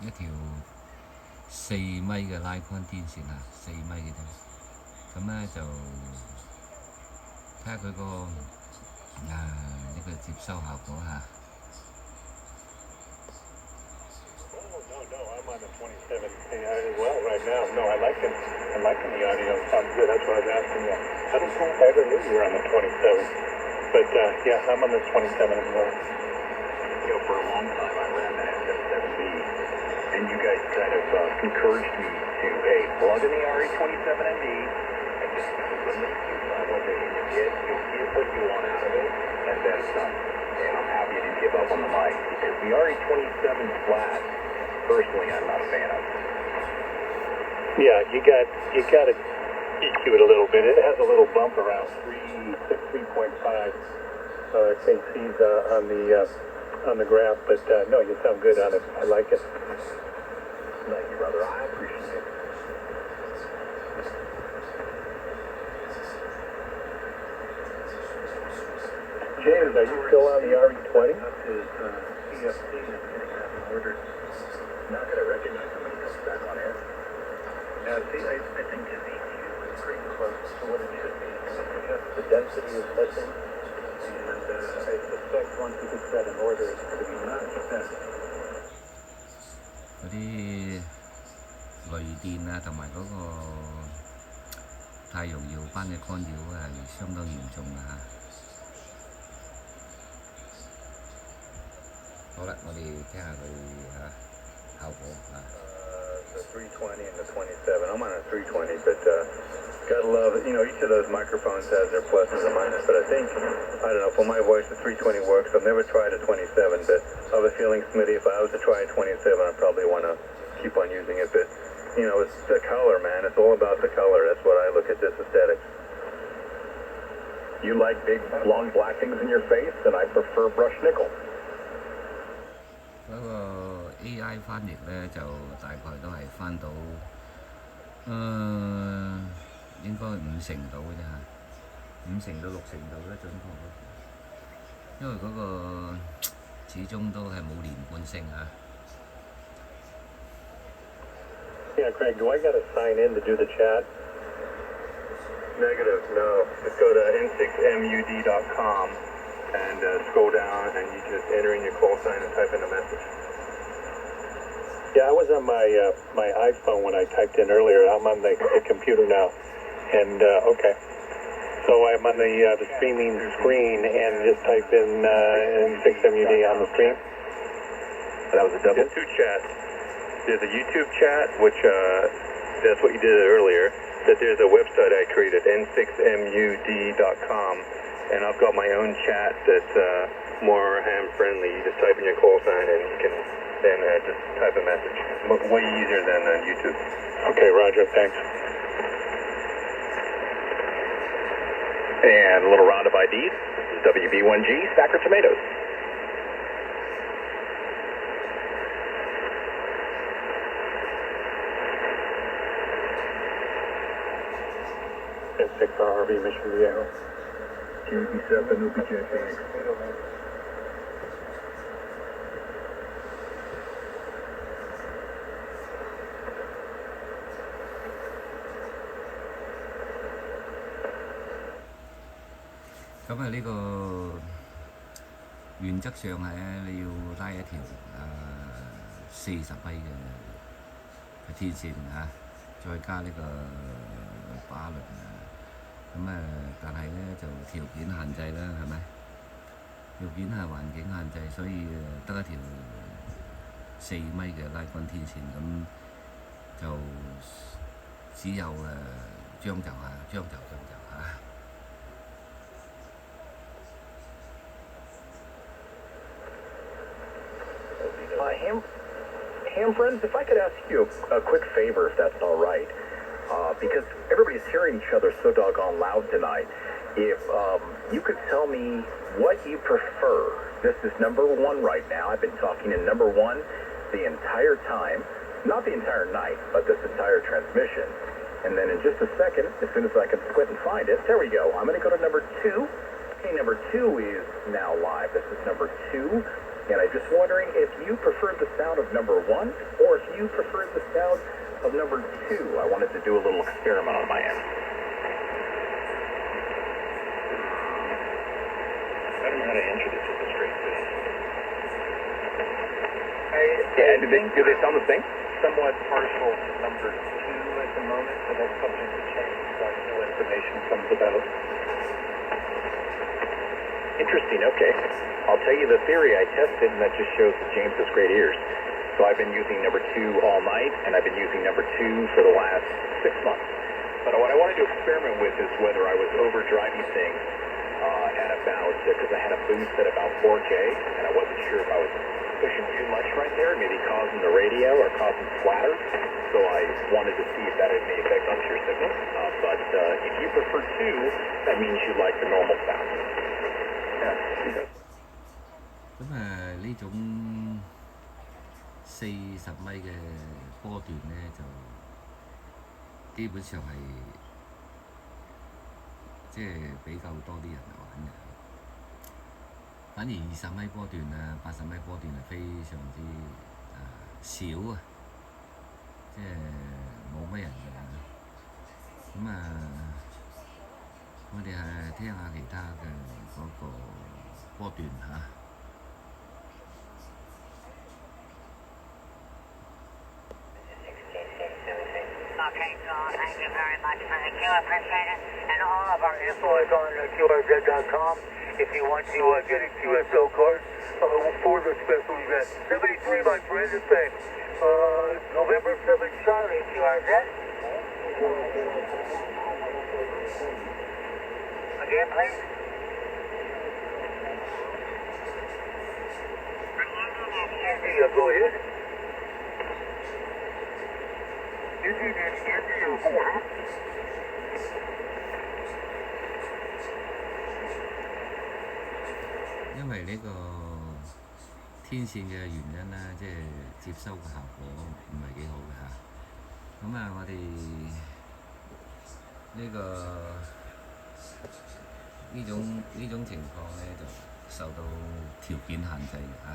一條4米嘅拉寬天線啊，4米嘅啫。咁咧就睇下佢個呢個接收效果嚇。I'm on the 27 as well right now. No, I like him. I'm liking the audio. Sounds good. That's what I was asking you. I don't think I ever knew you were on the 27. But yeah, I'm on the 27 as well. You know, for a long time I ran that SM7B, and you guys kind of encouraged me to, hey, plug in the RE27MD and just listen to what they get. You'll get what you want out of it, and then some. And I'm happy I didn't give up on the mic because the RE27 flat, personally, I'm not a fan of. Yeah, you got to EQ it a little bit. It has a little bump around 3.5 KCs on the graph, but no, you sound good on it. I like it. Thank you, brother. I appreciate it. James, are you still on the RE20? EFC ordered. Not going to recognize him when he comes back on air. See, I think his EQ is pretty close to what it should be. The density is missing, and I suspect once he gets that in order, it's going to be not set. 嗰啲雷電啊，同埋嗰個太陽耀斑嘅干擾係相當嚴重嘅嚇。好啦，我哋聽下佢效果啊。The 320 and the 27. I'm on a 320, but gotta love it. You know, each of those microphones has their pluses and minuses, but I think, I don't know, for my voice, the 320 works. I've never tried a 27, but I have a feeling, Smitty, if I was to try a 27, I'd probably want to keep on using it. But, you know, it's the color, man. It's all about the color. That's what I look at this aesthetics. You like big, long black things in your face, and I prefer brushed nickel. 嗰個 AI 翻譯咧就大概都係翻到應該50%到嘅啫嚇，50%到60%度咧準確咯。因為嗰個始終都係冇連貫性嚇。Yeah, Craig, do I got to sign in to do the chat? Negative, no. Just go to n6mud.com and scroll down, and you just enter in your call sign and type in a message. Yeah, I was on my iPhone when I typed in earlier. I'm on the computer now, and okay. So I'm on the streaming screen and just type in 6MUD on the screen. That was a double. There's two chats. There's a YouTube chat, which that's what you did earlier. But there's a website I created, n6mud.com, and I've got my own chat that's more ham-friendly. You just type in your call sign and you can then just type a message. Way easier than YouTube. Okay, Roger, thanks. And a little round of IDs. This is WB1G, Stacker Tomatoes. S6 RV Mission Viejo. JB7 OPJX.咁呢個原則上係你要拉一條40米嘅天線嚇，再加呢個把輪但係咧就條件限制啦，係咪？條件係環境限制，所以得一條4米嘅拉桿天線，咁就只有將就嚇。Ham friends, if I could ask you a quick favor, if that's all right, because everybody's hearing each other so doggone loud tonight. If you could tell me what you prefer. This is number one right now. I've been talking in number one the entire time, not the entire night, but this entire transmission. And then in just a second, as soon as I can squint and find it, there we go. I'm going to go to number two. Okay, number two is now live. This is number two. And I'm just wondering if you prefer the sound of number one or Okay, and do they sound the same? Somewhat partial to number 2 at the moment, but that's subject to change as new information comes about. Interesting, okay. I'll tell you the theory I tested, and that just shows that James has great ears. So I've been using number 2 all night, and I've been using number 2 for the last 6 months. But what I wanted to experiment with is whether I was overdriving things at about, because I had a boost at about 4K, and I wasn't sure if I was pushing too much right there, maybe causing the radio or causing splatter. So I wanted to see if that had any effect on your signal. But if you prefer 2, that means you like the normal sound. Yeah. 咁呢種40米嘅波段呢，就基本上係即係比較多啲人玩嘅。反而20米波段啊、80米波段係非常之少啊，即係冇乜人嘅。咁我哋係聽下其他嘅嗰個波段嚇。Okay, so thank you very much for the queue. Appreciate it. And all of our info is on QRZ.com. If you want to get a QSL card for the special event. 73, my friend, is saying. November 7th, Charlie, QRZ. Again, please. Yeah, go ahead. Is 因為呢個天線嘅原因啦，即係接收嘅效果唔係幾好嘅嚇。咁我哋呢種情況呢，就受到條件限制嘅嚇。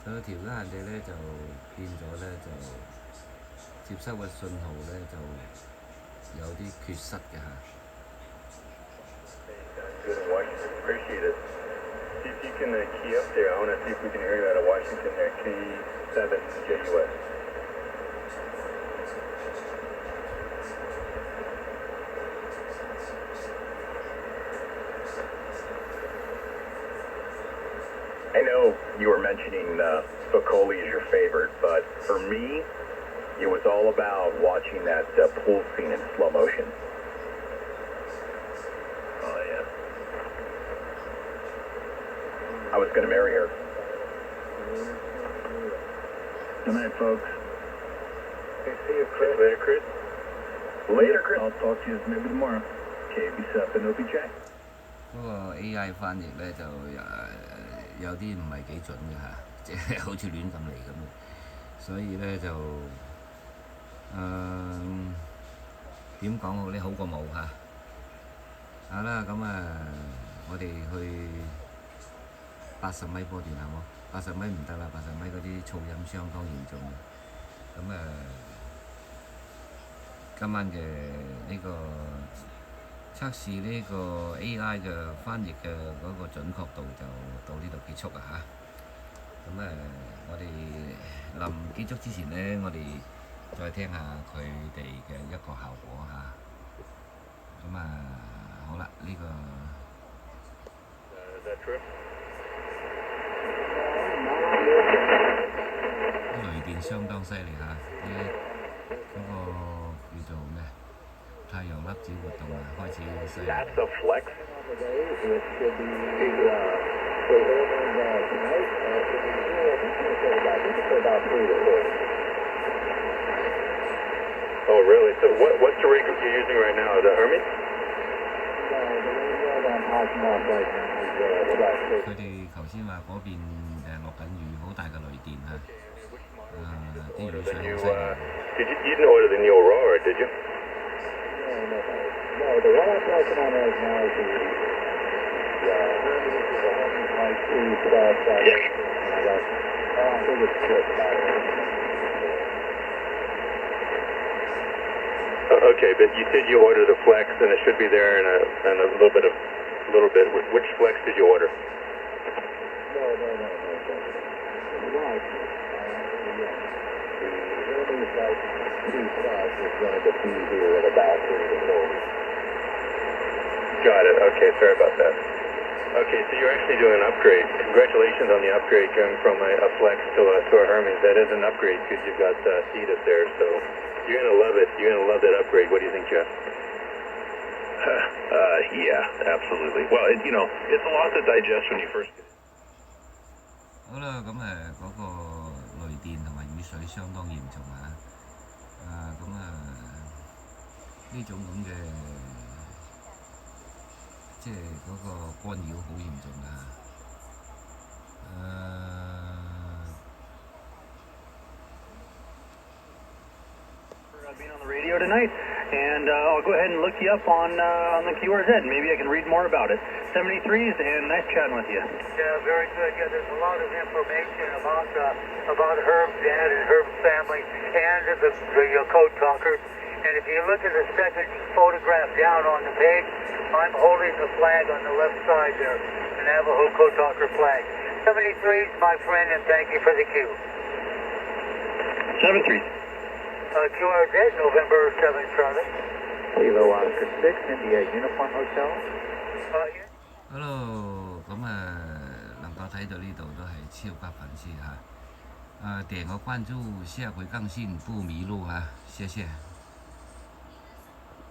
受到條件限制呢，就變咗呢，就接收嘅信號呢，就有啲缺失嘅嚇。Appreciate it. See if you can key up there. I want to see if we can hear you out of Washington there. K7JUS. I know you were mentioning Spicoli is your favorite, but for me, it was all about watching that pool scene in slow motion. Oh, yeah. I was going to marry her. Good night, folks. Okay, see you, Chris. Later, Chris. Later, Chris. I'll talk to you maybe tomorrow. KB7 OBJ. 嗰個 AI 翻譯呢，就有啲唔係幾準嘅嚇，即係好似亂咁嚟咁嘅，所以呢，就點講好呢？好過冇嚇。好啦，咁我哋去80米波段好冇？80米唔得啦，80米嗰啲噪音相當嚴重嘅。咁今晚嘅呢個測試呢個 AI 嘅翻譯嘅嗰個準確度就到呢度結束啦嚇。咁我哋臨結束之前呢，我哋再聽下佢哋嘅一個效果嚇。咁好啦，呢個雷電相當犀利嚇，嗰個叫做咩？太陽粒子活動開始犀利。That's a flex. Oh, really? So what's the rig you're using right now? Is that Hermes? 佢哋頭先話嗰邊落緊雨，好大嘅雷電嚇，啲雨水好犀利。You didn't order the new Aurora, did you? No, the one I'm working on right now is the Okay, but you said you ordered the Flex, and it should be there in a little bit. Which Flex did you order? No. Got it. Okay, sorry about that. Okay, so you're actually doing an upgrade. Congratulations on the upgrade going from a Flex to a Hermes. That is an upgrade because you've got Cetus there, so you're going to love it. You're going to love that upgrade. What do you think, Jeff? Yeah, absolutely. Well, it's a lot to digest when you first get it. 好啦，咁嗰個雷電同埋雨水相當嚴重啊！呢種咁嘅即係嗰個干擾好嚴重啊！Being on the radio tonight, and I'll go ahead and look you up on the QRZ. Maybe I can read more about it. 73s, and nice chatting with you. Yeah, very good. Yeah, there's a lot of information about Herb's dad and Herb's family and the Code Talkers. And if you look at the second photograph down on the page, I'm holding the flag on the left side there, the Navajo Code Talker flag. 73s, my friend, and thank you for the cue. 73s. QRZ, November 7, Charlie. Kilo Oscar 6, India Uniform Hotel. Hello， 咁能夠睇到呢度都係超級粉絲嚇，點個關注，下回更新不迷路嚇，謝謝。